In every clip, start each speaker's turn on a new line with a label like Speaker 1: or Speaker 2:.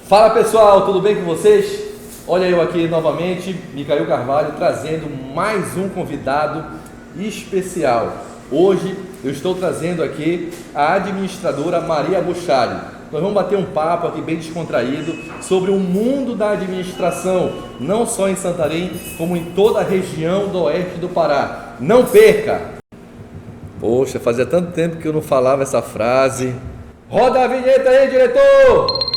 Speaker 1: Fala pessoal, tudo bem com vocês? Olha eu aqui novamente, Micael Carvalho, trazendo mais um convidado especial. Hoje eu estou trazendo aqui a administradora Maria Buchali. Nós vamos bater um papo aqui bem descontraído sobre o mundo da administração, não só em Santarém, como em toda a região do oeste do Pará. Não perca! Poxa, fazia tanto tempo que eu não falava essa frase. Roda a vinheta aí, diretor!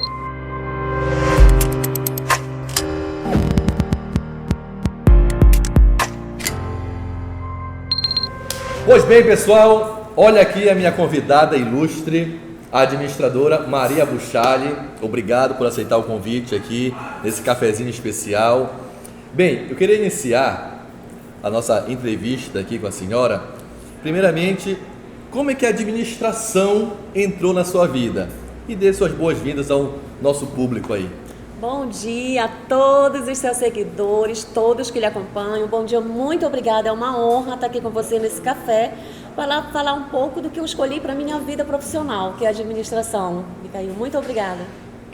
Speaker 1: Pois bem, pessoal, olha aqui a minha convidada ilustre, a administradora Maria Buchali. Obrigado por aceitar o convite aqui, nesse cafezinho especial. Bem, eu queria iniciar a nossa entrevista aqui com a senhora. Primeiramente, como é que a administração entrou na sua vida? E dê suas boas-vindas ao nosso público aí.
Speaker 2: Bom dia a todos os seus seguidores, todos que lhe acompanham. Bom dia, muito obrigada. É uma honra estar aqui com você nesse café para falar um pouco do que eu escolhi para a minha vida profissional, que é a administração. Micael, muito obrigada.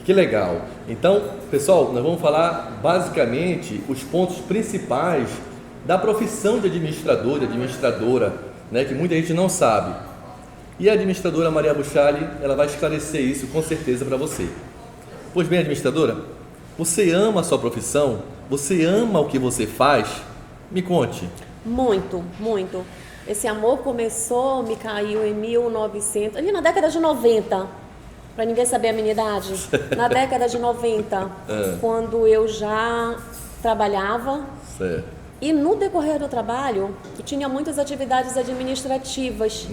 Speaker 1: Que legal. Então, pessoal, nós vamos falar basicamente os pontos principais da profissão de administrador, de administradora, né, que muita gente não sabe. E a administradora Maria Buchali, ela vai esclarecer isso com certeza para você. Pois bem, administradora, você ama a sua profissão? Você ama o que você faz? Me conte.
Speaker 2: Muito, muito. Esse amor começou, Micael, em 1900, ali na década de 90, para ninguém saber a minha idade, na década de 90, quando eu já trabalhava.
Speaker 1: Certo.
Speaker 2: E no decorrer do trabalho, eu tinha muitas atividades administrativas.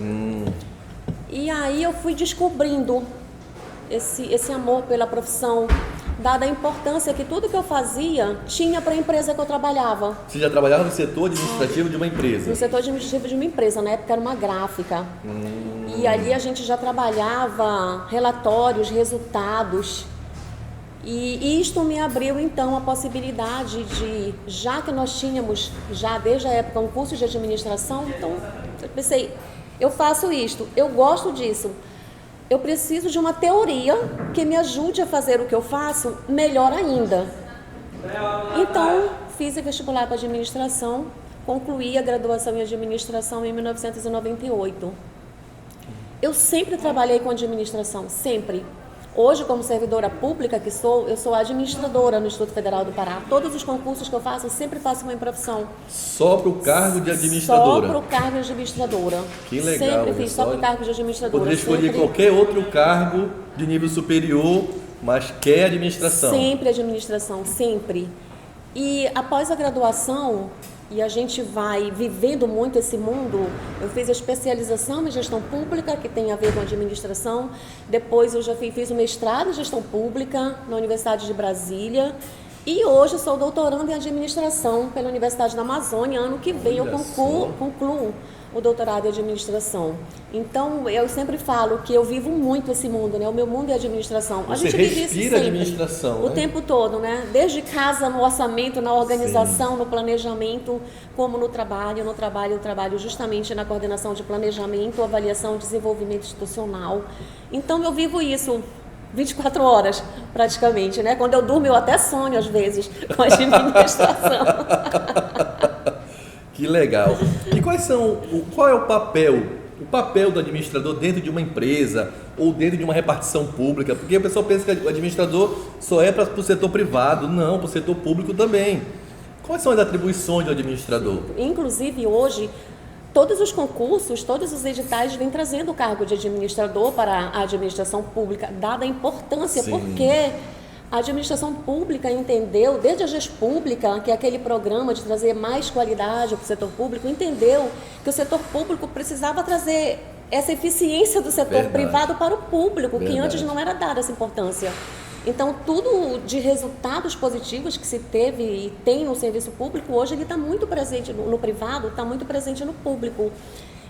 Speaker 2: E aí eu fui descobrindo esse amor pela profissão, dada a importância que tudo que eu fazia tinha para a empresa que eu trabalhava.
Speaker 1: Você já trabalhava no setor administrativo de uma empresa?
Speaker 2: No setor administrativo de uma empresa, na época era uma gráfica. E ali a gente já trabalhava relatórios, resultados. E isto me abriu então a possibilidade de, já que nós tínhamos já desde a época um curso de administração, então eu pensei, eu faço isto, eu gosto disso. Eu preciso de uma teoria que me ajude a fazer o que eu faço melhor ainda. Então, fiz o vestibular para administração, concluí a graduação em administração em 1998. Eu sempre trabalhei com administração, sempre. Hoje, como servidora pública que sou, eu sou administradora no Instituto Federal do Pará. Todos os concursos que eu faço, eu sempre faço uma profissão.
Speaker 1: Só para o cargo de administradora?
Speaker 2: Só para o cargo de administradora.
Speaker 1: Que legal.
Speaker 2: Sempre fiz só para o cargo de administradora.
Speaker 1: Poderia escolher qualquer outro cargo de nível superior, mas quer administração?
Speaker 2: Sempre administração, sempre. E após a graduação, e a gente vai vivendo muito esse mundo, eu fiz a especialização em gestão pública, que tem a ver com administração. Depois eu já fiz o mestrado em gestão pública na Universidade de Brasília. E hoje sou doutoranda em administração pela Universidade da Amazônia. Ano que vem eu concluo o doutorado em administração. Então, eu sempre falo que eu vivo muito esse mundo, né? O meu mundo é administração.
Speaker 1: Você respira administração,
Speaker 2: o tempo todo, né? Desde casa, no orçamento, na organização, no planejamento, como no trabalho. No trabalho, eu trabalho justamente na coordenação de planejamento, avaliação e desenvolvimento institucional. Então, eu vivo isso 24 horas, praticamente, né? Quando eu durmo, eu até sonho, às vezes, com a administração.
Speaker 1: Que legal. E qual é o papel do administrador dentro de uma empresa ou dentro de uma repartição pública? Porque a pessoa pensa que o administrador só é para o setor privado. Não, para o setor público também. Quais são as atribuições do administrador?
Speaker 2: Inclusive, hoje, todos os concursos, todos os editais vêm trazendo o cargo de administrador para a administração pública, dada a importância, porque a administração pública entendeu, desde a GES Pública, que é aquele programa de trazer mais qualidade para o setor público, entendeu que o setor público precisava trazer essa eficiência do setor privado para o público, que antes não era dada essa importância. Então, tudo de resultados positivos que se teve e tem no serviço público, hoje ele está muito presente no privado, está muito presente no público.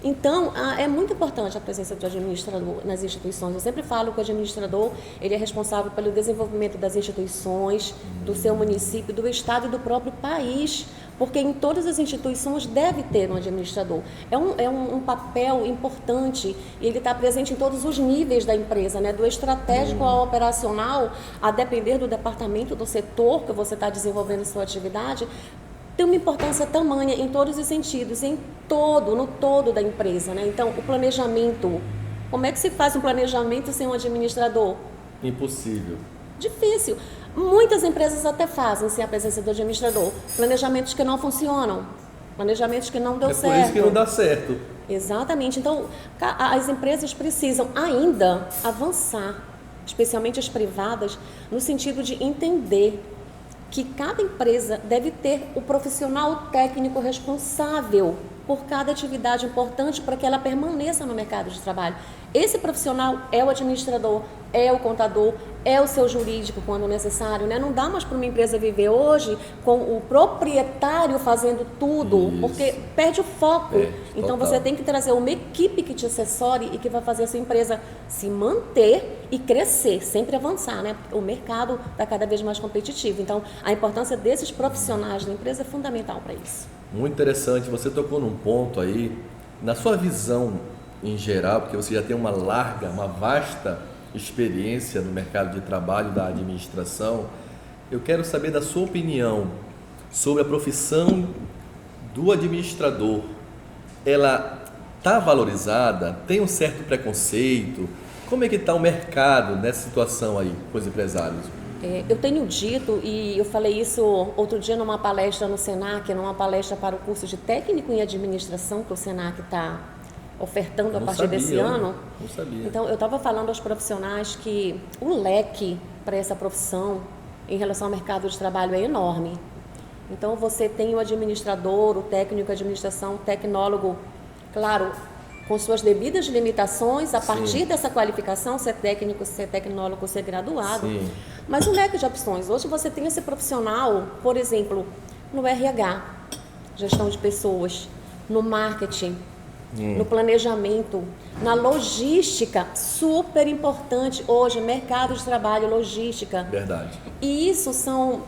Speaker 2: Então, é muito importante a presença do administrador nas instituições. Eu sempre falo que o administrador ele é responsável pelo desenvolvimento das instituições, do seu município, do estado e do próprio país, porque em todas as instituições deve ter um administrador. É um papel importante e ele está presente em todos os níveis da empresa, né? Do estratégico ao operacional, a depender do departamento, do setor que você está desenvolvendo sua atividade, tem uma importância tamanha em todos os sentidos, no todo da empresa, né? Então, o planejamento, como é que se faz um planejamento sem um administrador?
Speaker 1: Impossível.
Speaker 2: Difícil. Muitas empresas até fazem sem a presença do administrador. Planejamentos que não funcionam, planejamentos que não deu certo.
Speaker 1: É por isso que não dá certo.
Speaker 2: Exatamente. Então, as empresas precisam ainda avançar, especialmente as privadas, no sentido de entender que cada empresa deve ter o profissional técnico responsável por cada atividade importante para que ela permaneça no mercado de trabalho. Esse profissional é o administrador, é o contador, é o seu jurídico quando necessário, né? Não dá mais para uma empresa viver hoje com o proprietário fazendo tudo,
Speaker 1: Isso.
Speaker 2: porque perde o foco. Então
Speaker 1: total.
Speaker 2: você tem que trazer uma equipe que te assessore e que vai fazer a sua empresa se manter e crescer, sempre avançar, né? O mercado está cada vez mais competitivo. Então a importância desses profissionais da empresa é fundamental para isso.
Speaker 1: Muito interessante, você tocou num ponto aí, na sua visão em geral, porque você já tem uma vasta experiência no mercado de trabalho da administração, eu quero saber da sua opinião sobre a profissão do administrador. Ela está valorizada? Tem um certo preconceito? Como é que está o mercado nessa situação aí com os empresários?
Speaker 2: Eu tenho dito, e eu falei isso outro dia numa palestra no Senac, numa palestra para o curso de técnico em administração que o Senac está ofertando a partir desse ano.
Speaker 1: Não sabia.
Speaker 2: Então, eu estava falando aos profissionais que o leque para essa profissão em relação ao mercado de trabalho é enorme. Então, você tem o administrador, o técnico de administração, o tecnólogo, claro, com suas devidas limitações, a partir dessa qualificação, ser técnico, ser tecnólogo, ser graduado.
Speaker 1: Sim.
Speaker 2: Mas um leque de opções. Hoje você tem esse profissional, por exemplo, no RH, gestão de pessoas, no marketing, no planejamento, na logística, super importante hoje, mercado de trabalho, logística.
Speaker 1: Verdade.
Speaker 2: E isso são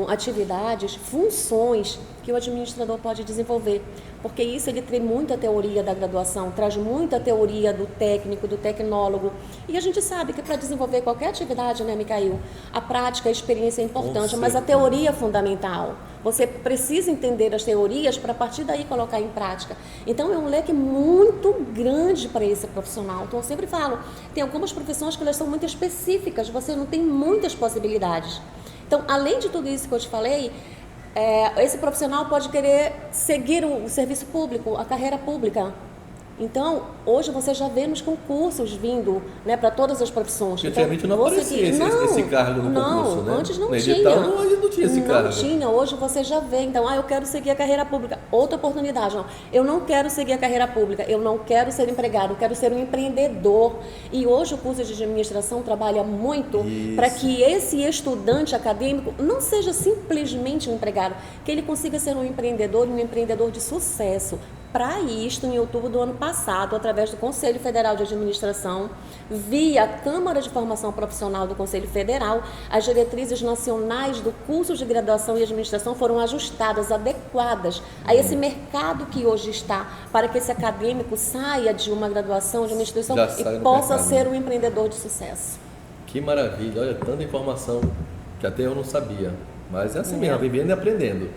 Speaker 2: atividades, funções que o administrador pode desenvolver, porque isso ele tem muita teoria da graduação, traz muita teoria do técnico, do tecnólogo, e a gente sabe que para desenvolver qualquer atividade, né, Micael, a prática, a experiência é importante, mas a teoria é fundamental. Você precisa entender as teorias para a partir daí colocar em prática. Então é um leque muito grande para esse profissional. Então eu sempre falo, tem algumas profissões que elas são muito específicas, você não tem muitas possibilidades. Então, além de tudo isso que eu te falei, esse profissional pode querer seguir o serviço público, a carreira pública. Então, hoje você já vê nos concursos vindo, né, para todas as profissões.
Speaker 1: Porque antigamente não aparecia esse cargo no concurso, né?
Speaker 2: Antes não
Speaker 1: no
Speaker 2: tinha.
Speaker 1: edital não tinha esse cargo.
Speaker 2: Não tinha, hoje você já vê. Então, eu quero seguir a carreira pública. Outra oportunidade, não. Eu não quero seguir a carreira pública, eu não quero ser empregado, eu quero ser um empreendedor. E hoje o curso de administração trabalha muito para que esse estudante acadêmico não seja simplesmente um empregado, que ele consiga ser um empreendedor e um empreendedor de sucesso. Para isto, em outubro do ano passado, através do Conselho Federal de Administração, via Câmara de Formação Profissional do Conselho Federal, as diretrizes nacionais do curso de graduação em administração foram ajustadas, adequadas a esse mercado que hoje está, para que esse acadêmico saia de uma graduação de administração e possa ser um empreendedor de sucesso.
Speaker 1: Que maravilha, olha, tanta informação que até eu não sabia, mas é assim mesmo, vivendo e aprendendo.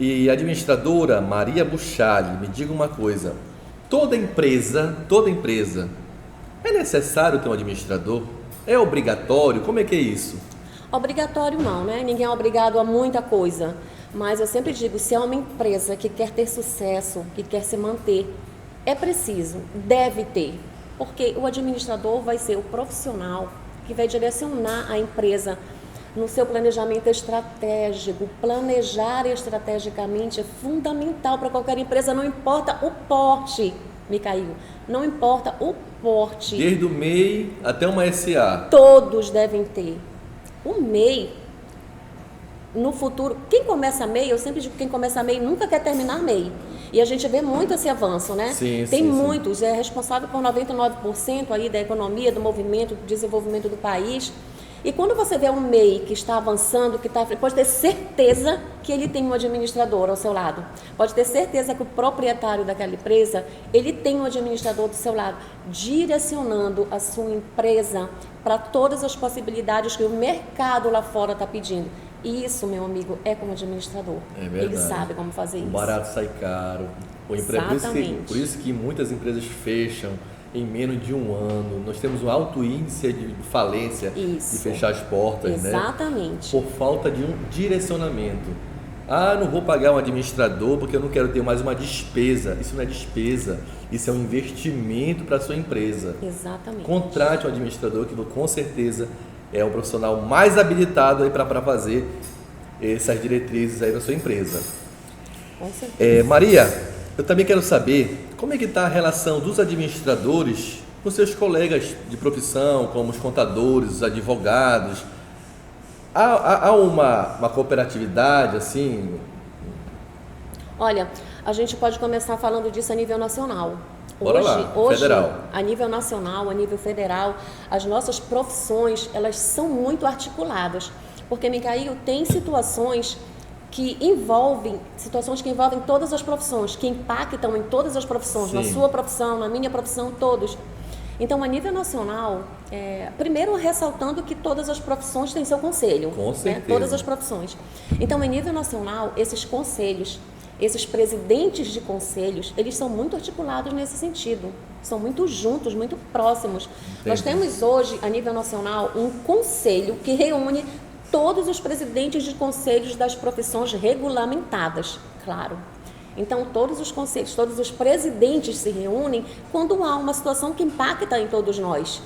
Speaker 1: E a administradora Maria Buchali, me diga uma coisa, toda empresa, é necessário ter um administrador? É obrigatório? Como é que é isso?
Speaker 2: Obrigatório não, né? Ninguém é obrigado a muita coisa, mas eu sempre digo, se é uma empresa que quer ter sucesso, que quer se manter, é preciso, deve ter, porque o administrador vai ser o profissional que vai direcionar a empresa no seu planejamento estratégico. Planejar estrategicamente é fundamental para qualquer empresa, não importa o porte, Micael, não importa o porte.
Speaker 1: Desde o MEI até uma SA.
Speaker 2: Todos devem ter. O MEI, no futuro, quem começa MEI, eu sempre digo que quem começa MEI nunca quer terminar MEI. E a gente vê muito esse avanço, né? Tem muitos, é responsável por 99% aí da economia, do movimento, do desenvolvimento do país. E quando você vê um MEI que está avançando, que está, pode ter certeza que ele tem um administrador ao seu lado. Pode ter certeza que o proprietário daquela empresa, ele tem um administrador do seu lado, direcionando a sua empresa para todas as possibilidades que o mercado lá fora está pedindo. E isso, meu amigo, é como administrador.
Speaker 1: É verdade.
Speaker 2: Ele sabe como fazer isso.
Speaker 1: O barato sai caro. Por isso que muitas empresas fecham em menos de um ano. Nós temos um alto índice de falência, de fechar as portas,
Speaker 2: exatamente,
Speaker 1: né? Por falta de um direcionamento. Ah, não vou pagar um administrador porque eu não quero ter mais uma despesa. Isso não é despesa, isso é um investimento para a sua empresa.
Speaker 2: Exatamente.
Speaker 1: Contrate um administrador que com certeza é o profissional mais habilitado para fazer essas diretrizes aí para sua empresa.
Speaker 2: Com certeza.
Speaker 1: Maria, eu também quero saber como é que está a relação dos administradores com seus colegas de profissão, como os contadores, os advogados. Há uma cooperatividade assim?
Speaker 2: Olha, a gente pode começar falando disso a nível nacional.
Speaker 1: Bora lá, federal.
Speaker 2: A nível nacional, a nível federal, as nossas profissões, elas são muito articuladas. Porque, Micael, tem situações que envolvem todas as profissões, que impactam em todas as profissões,
Speaker 1: Sim.
Speaker 2: Na sua profissão, na minha profissão, todos. Então, a nível nacional, primeiro ressaltando que todas as profissões têm seu conselho.
Speaker 1: Com certeza.
Speaker 2: Né? Todas as profissões. Então, a nível nacional, esses conselhos, esses presidentes de conselhos, eles são muito articulados nesse sentido. São muito juntos, muito próximos.
Speaker 1: Entendi.
Speaker 2: Nós temos hoje, a nível nacional, um conselho que reúne todos os presidentes de conselhos das profissões regulamentadas, claro. Então, todos os conselhos, todos os presidentes se reúnem quando há uma situação que impacta em todos nós.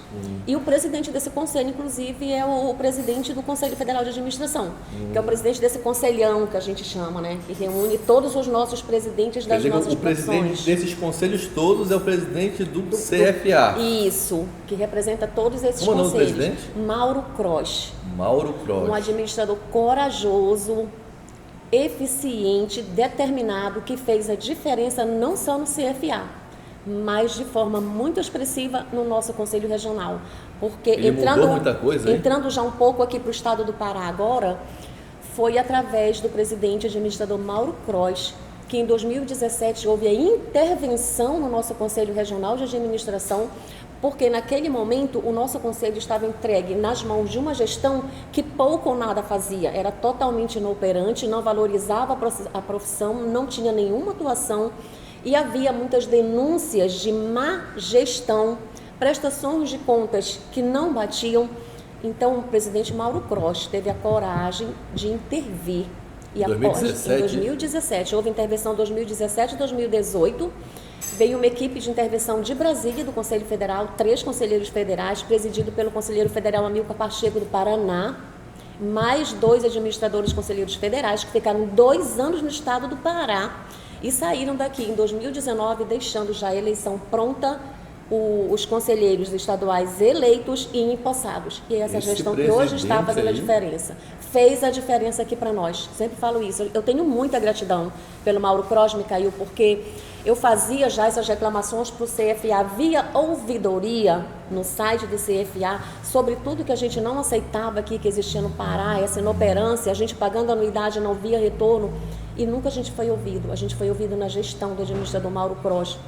Speaker 2: E o presidente desse conselho, inclusive, é o presidente do Conselho Federal de Administração, que é o presidente desse conselhão que a gente chama, né? Que reúne todos os nossos presidentes das nossas profissões.
Speaker 1: O presidente desses conselhos todos é o presidente do CFA.
Speaker 2: Isso, que representa todos esses
Speaker 1: conselhos.
Speaker 2: Como é o nome do
Speaker 1: presidente?
Speaker 2: Mauro Cross.
Speaker 1: Mauro Cross.
Speaker 2: Um administrador corajoso, eficiente, determinado, que fez a diferença não só no CFA, mas de forma muito expressiva no nosso Conselho Regional. Porque
Speaker 1: ele mudou muita coisa,
Speaker 2: entrando já um pouco aqui para o estado do Pará agora, foi através do presidente administrador Mauro Cross, que em 2017 houve a intervenção no nosso Conselho Regional de Administração, porque naquele momento o nosso conselho estava entregue nas mãos de uma gestão que pouco ou nada fazia, era totalmente inoperante, não valorizava a profissão, não tinha nenhuma atuação e havia muitas denúncias de má gestão, prestações de contas que não batiam. Então o presidente Mauro Cross teve a coragem de intervir. E após, em 2017, houve intervenção em 2017 e 2018, veio uma equipe de intervenção de Brasília, do Conselho Federal, 3 conselheiros federais, presidido pelo conselheiro federal Amilcar Pacheco do Paraná, mais 2 administradores conselheiros federais, que ficaram 2 anos no estado do Pará e saíram daqui em 2019, deixando já a eleição pronta, os conselheiros estaduais eleitos e empossados. E essa gestão que hoje está fazendo a diferença. Fez a diferença aqui para nós. Sempre falo isso. Eu tenho muita gratidão pelo Mauro Cross, Micael, porque eu fazia já essas reclamações para o CFA via ouvidoria no site do CFA sobre tudo que a gente não aceitava aqui, que existia no Pará, essa inoperância, a gente pagando anuidade não via retorno, e nunca a gente foi ouvido. A gente foi ouvido na gestão do administrador Mauro Cross,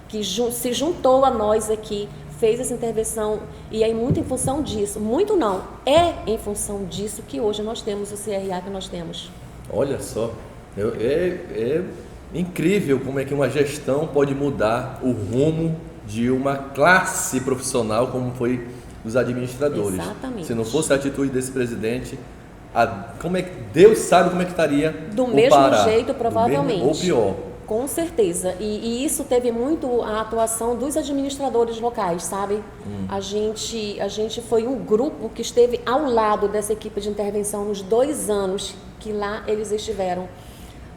Speaker 2: que se juntou a nós aqui, fez essa intervenção, e aí muito em função disso, muito não, é em função disso que hoje nós temos o CRA que nós temos.
Speaker 1: Olha só, é incrível como é que uma gestão pode mudar o rumo de uma classe profissional como foi os administradores.
Speaker 2: Exatamente.
Speaker 1: Se não fosse a atitude desse presidente, como é que Deus sabe como é que estaria
Speaker 2: do mesmo jeito, provavelmente.
Speaker 1: Ou pior.
Speaker 2: Com certeza, e isso teve muito a atuação dos administradores locais, sabe? A gente foi um grupo que esteve ao lado dessa equipe de intervenção nos 2 anos que lá eles estiveram,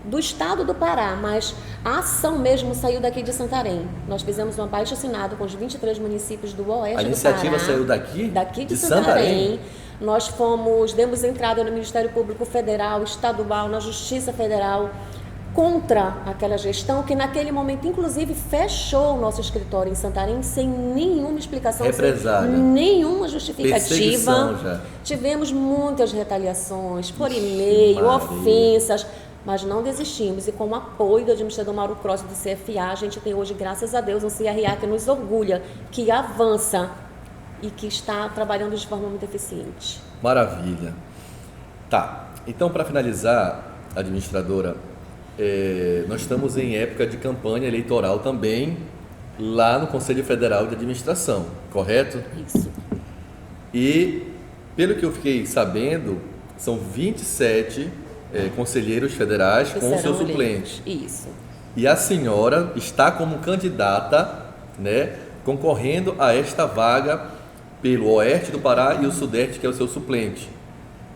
Speaker 2: do estado do Pará, mas a ação mesmo saiu daqui de Santarém. Nós fizemos um abaixo-assinado com os 23 municípios do oeste do Pará.
Speaker 1: A iniciativa saiu daqui?
Speaker 2: Daqui de Santarém. Nós demos entrada no Ministério Público Federal, Estadual, na Justiça Federal, contra aquela gestão que naquele momento, inclusive, fechou o nosso escritório em Santarém sem nenhuma explicação,
Speaker 1: represália,
Speaker 2: sem nenhuma justificativa.
Speaker 1: perseguição já.
Speaker 2: Tivemos muitas retaliações por e-mail, ofensas, mas não desistimos. E com o apoio do administrador Mauro Cross do CFA, a gente tem hoje, graças a Deus, um CRA que nos orgulha, que avança e que está trabalhando de forma muito eficiente.
Speaker 1: Maravilha. Tá, então para finalizar, administradora, nós estamos em época de campanha eleitoral também, lá no Conselho Federal de Administração, correto?
Speaker 2: Isso.
Speaker 1: E, pelo que eu fiquei sabendo, são 27 conselheiros federais
Speaker 2: Que
Speaker 1: com o seu
Speaker 2: serão
Speaker 1: suplente.
Speaker 2: eleitos. Isso.
Speaker 1: E a senhora está como candidata, né, concorrendo a esta vaga pelo Oeste do Pará e o Sudeste, que é o seu suplente.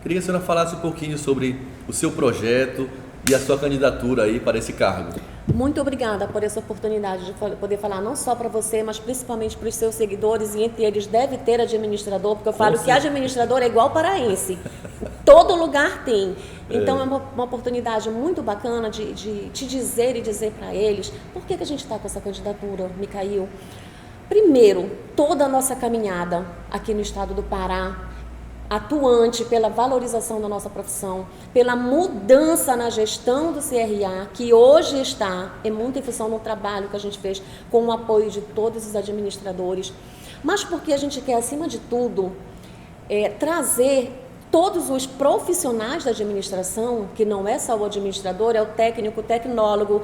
Speaker 1: Queria que a senhora falasse um pouquinho sobre o seu projeto e a sua candidatura aí para esse cargo.
Speaker 2: Muito obrigada por essa oportunidade de poder falar não só para você, mas principalmente para os seus seguidores, e entre eles deve ter administrador, porque eu falo que administrador é igual paraense. Todo lugar tem. Então é uma oportunidade muito bacana de te dizer e dizer para eles por que a gente está com essa candidatura, Micail. Primeiro, toda a nossa caminhada aqui no estado do Pará, atuante pela valorização da nossa profissão, pela mudança na gestão do CRA, que hoje está em muita função no trabalho que a gente fez com o apoio de todos os administradores, mas porque a gente quer, acima de tudo, trazer todos os profissionais da administração, que não é só o administrador, é o técnico, o tecnólogo,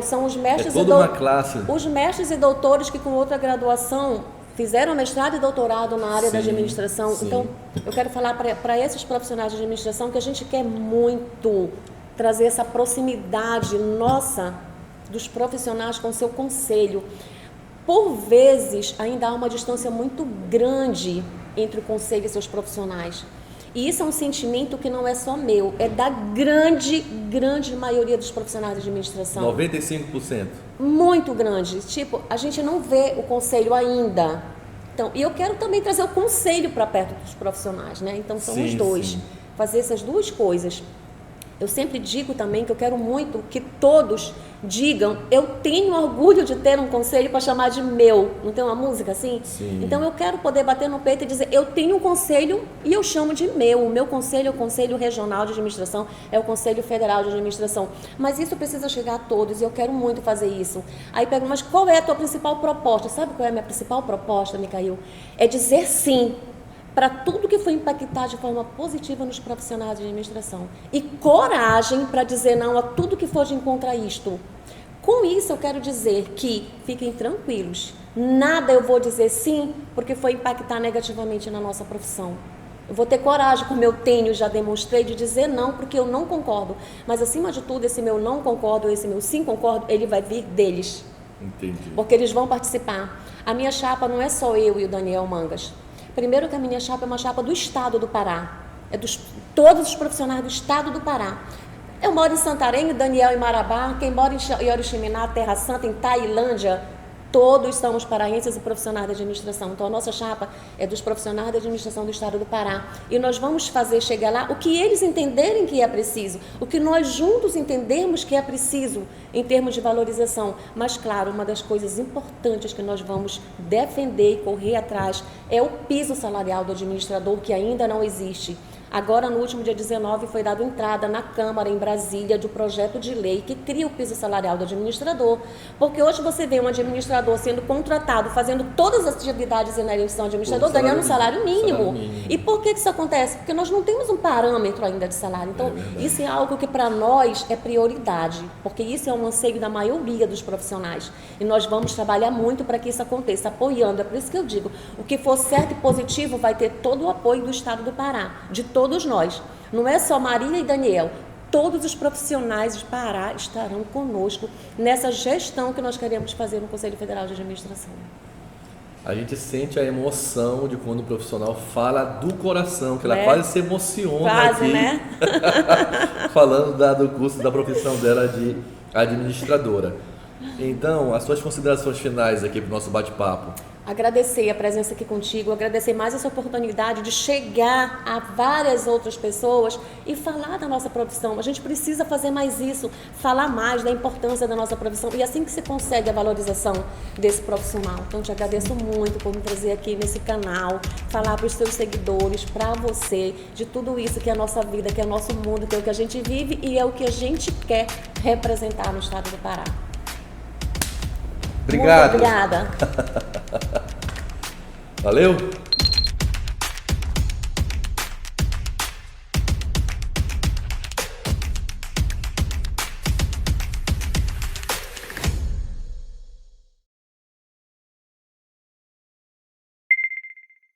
Speaker 2: são os mestres,
Speaker 1: uma classe.
Speaker 2: Os mestres e doutores que com outra graduação fizeram mestrado e doutorado na área da administração.
Speaker 1: Sim.
Speaker 2: Então, eu quero falar para esses profissionais de administração que a gente quer muito trazer essa proximidade nossa dos profissionais com o seu conselho. Por vezes, ainda há uma distância muito grande entre o conselho e seus profissionais. E isso é um sentimento que não é só meu, é da grande maioria dos profissionais de administração.
Speaker 1: 95%.
Speaker 2: Muito grande. Tipo, a gente não vê o conselho ainda. Então, e eu quero também trazer o conselho para perto dos profissionais, né? Então, são os dois.
Speaker 1: Sim.
Speaker 2: Fazer essas duas coisas. Eu sempre digo também que eu quero muito que todos digam, eu tenho orgulho de ter um conselho para chamar de meu. Não tem uma música assim?
Speaker 1: Sim.
Speaker 2: Então eu quero poder bater no peito e dizer, eu tenho um conselho e eu chamo de meu. O meu conselho é o Conselho Regional de Administração, é o Conselho Federal de Administração. Mas isso precisa chegar a todos e eu quero muito fazer isso. Aí pego, mas qual é a tua principal proposta? Sabe qual é a minha principal proposta, Micail? É dizer sim para tudo que foi impactar de forma positiva nos profissionais de administração. E coragem para dizer não a tudo que for de encontro a isto. Com isso, eu quero dizer que fiquem tranquilos. Nada eu vou dizer sim porque foi impactar negativamente na nossa profissão. Eu vou ter coragem, como eu tenho, já demonstrei, de dizer não porque eu não concordo. Mas, acima de tudo, esse meu não concordo, esse meu sim concordo, ele vai vir deles.
Speaker 1: Entendi.
Speaker 2: Porque eles vão participar. A minha chapa não é só eu e o Daniel Mangas. Primeiro que a minha chapa é uma chapa do estado do Pará. É todos os profissionais do estado do Pará. Eu moro em Santarém, Daniel em Marabá, quem mora em Oriximiná, Terra Santa, em Tailândia, todos somos paraenses e profissionais da administração. Então a nossa chapa é dos profissionais da administração do estado do Pará. E nós vamos fazer chegar lá o que eles entenderem que é preciso, o que nós juntos entendermos que é preciso em termos de valorização. Mas claro, uma das coisas importantes que nós vamos defender e correr atrás é o piso salarial do administrador, que ainda não existe. Agora, no último dia 19, foi dada entrada na Câmara, em Brasília, do projeto de lei que cria o piso salarial do administrador. Porque hoje você vê um administrador sendo contratado, fazendo todas as atividades na eleição de administrador, ganhando um salário mínimo. E por que isso acontece? Porque nós não temos um parâmetro ainda de salário. Então, isso é algo que para nós é prioridade, porque isso é um anseio da maioria dos profissionais. E nós vamos trabalhar muito para que isso aconteça, apoiando. É por isso que eu digo, o que for certo e positivo vai ter todo o apoio do estado do Pará, de todos nós. Não é só Maria e Daniel. Todos os profissionais de Pará estarão conosco nessa gestão que nós queremos fazer no Conselho Federal de Administração.
Speaker 1: A gente sente a emoção de quando o profissional fala do coração, que ela quase se emociona
Speaker 2: quase,
Speaker 1: aqui,
Speaker 2: né?
Speaker 1: falando do curso, da profissão dela de administradora. Então, as suas considerações finais aqui para o nosso bate-papo.
Speaker 2: agradecer a presença aqui contigo, agradecer mais essa oportunidade de chegar a várias outras pessoas e falar da nossa profissão. A gente precisa fazer mais isso, falar mais da importância da nossa profissão, e assim que se consegue a valorização desse profissional. Então, te agradeço muito por me trazer aqui nesse canal, falar para os seus seguidores, para você, de tudo isso que é a nossa vida, que é o nosso mundo, que é o que a gente vive e é o que a gente quer representar no estado do Pará.
Speaker 1: Obrigado.
Speaker 2: Muito obrigada.
Speaker 1: Valeu.